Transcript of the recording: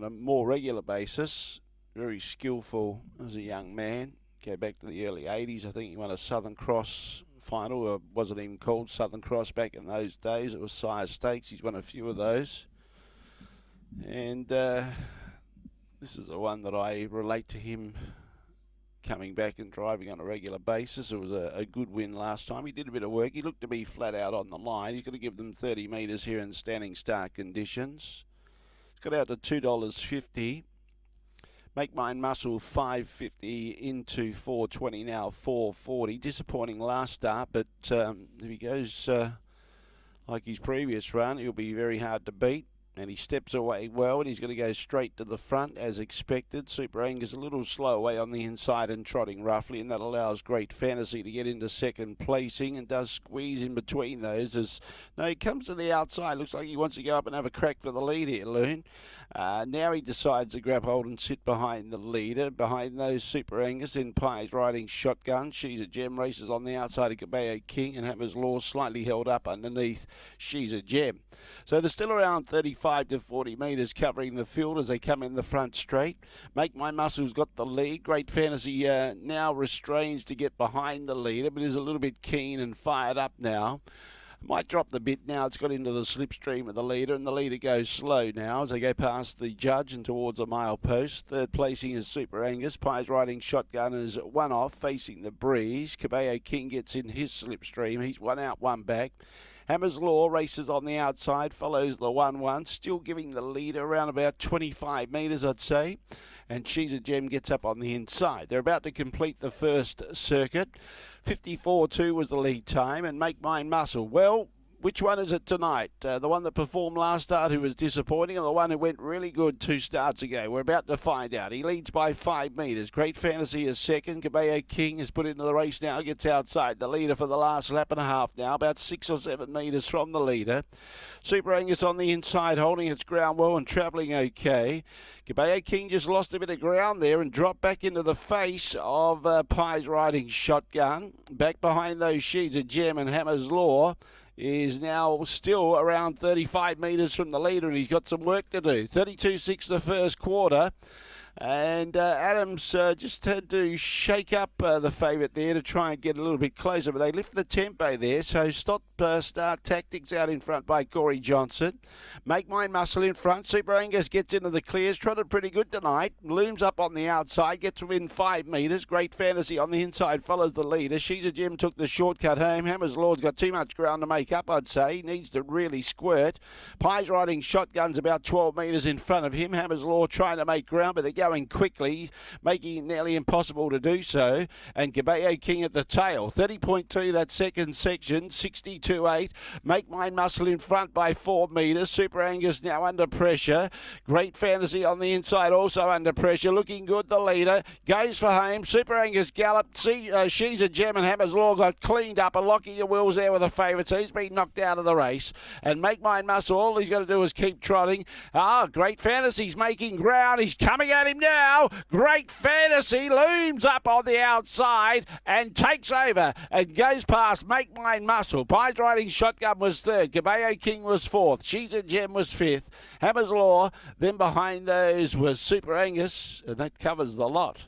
a more regular basis. Very skillful as a young man. Go back to the early 80s. I think he won a Southern Cross final, or wasn't even called Southern Cross back in those days. It was Sire Stakes. He's won a few of those. And this is the one that I relate to him coming back and driving on a regular basis. It was a good win last time. He did a bit of work. He looked to be flat out on the line. He's going to give them 30 metres here in standing start conditions. It's got out to $2.50. Make Mine Muscle $5.50 into $4.20 now, $4.40. Disappointing last start, but if he goes like his previous run, he'll be very hard to beat. And he steps away well, and he's going to go straight to the front as expected. Super Angus a little slow away on the inside and trotting roughly, and that allows Great Fantasy to get into second placing and does squeeze in between those. No, he comes to the outside. Looks like he wants to go up and have a crack for the lead here, Loone. Now he decides to grab hold and sit behind the leader. Behind those, Super Angus in PIESRIDINGSHOTGUN. SHEZAGEM races on the outside of KABAYO King, and Hammer's Law slightly held up underneath SHEZAGEM. So they're still around 35 to 40 metres covering the field as they come in the front straight. Make My Muscle's got the lead. Great Fantasy now restrains to get behind the leader, but is a little bit keen and fired up now. Might drop the bit now. It's got into the slipstream of the leader, and the leader goes slow now as they go past the judge and towards a mile post. Third placing is Super Angus. PIESRIDINGSHOTGUN is one off, facing the breeze. KABAYO King gets in his slipstream. He's one out, one back. Hammer's Law races on the outside, follows the 1-1, still giving the leader around about 25 metres, I'd say. And SHEZAGEM gets up on the inside. They're about to complete the first circuit. 54.2 was the lead time, and Make Mine Muscle. Well, which one is it tonight? The one that performed last start who was disappointing, or the one who went really good 2 starts ago? We're about to find out. He leads by 5 metres. Great Fantasy is second. KABAYO King is put into the race now, gets outside the leader for the last lap and a half now, about 6 or 7 metres from the leader. Super Angus on the inside, holding its ground well and travelling okay. KABAYO King just lost a bit of ground there and dropped back into the face of PIESRIDINGSHOTGUN. Back behind those SHEZAGEM, and Hammer's Law is now still around 35 metres from the leader, and he's got some work to do. 32.6 the first quarter. And Adams just had to shake up the favourite there to try and get a little bit closer, but they lift the tempo there. So start tactics out in front by Corey Johnson. Make Mine Muscle in front. Super Angus gets into the clears. Trotted pretty good tonight. Looms up on the outside. Gets within 5 metres. Great Fantasy on the inside follows the leader. SHEZAGEM took the shortcut home. Hammer's Law's got too much ground to make up, I'd say. He needs to really squirt. PIESRIDINGSHOTGUN's about 12 metres in front of him. Hammer's Law trying to make ground, but they're going quickly, making it nearly impossible to do so. And KABAYO King at the tail. 30.2 that second section. 62.8. Make Mine Muscle in front by 4 metres. Super Angus now under pressure. Great Fantasy on the inside also under pressure. Looking good, the leader. Goes for home. Super Angus galloped. SHEZAGEM and Hammer's Law got cleaned up. A Lockie of Will's there with a favourite, so he's been knocked out of the race. And Make Mine Muscle, all he's got to do is keep trotting. Great Fantasy's making ground. He's coming at him now. Great Fantasy looms up on the outside and takes over and goes past Make Mine Muscle. PIESRIDINGSHOTGUN was third. KABAYO King was fourth. SHEZAGEM was fifth. Hammer's Law. Then behind those was Super Angus, and that covers the lot.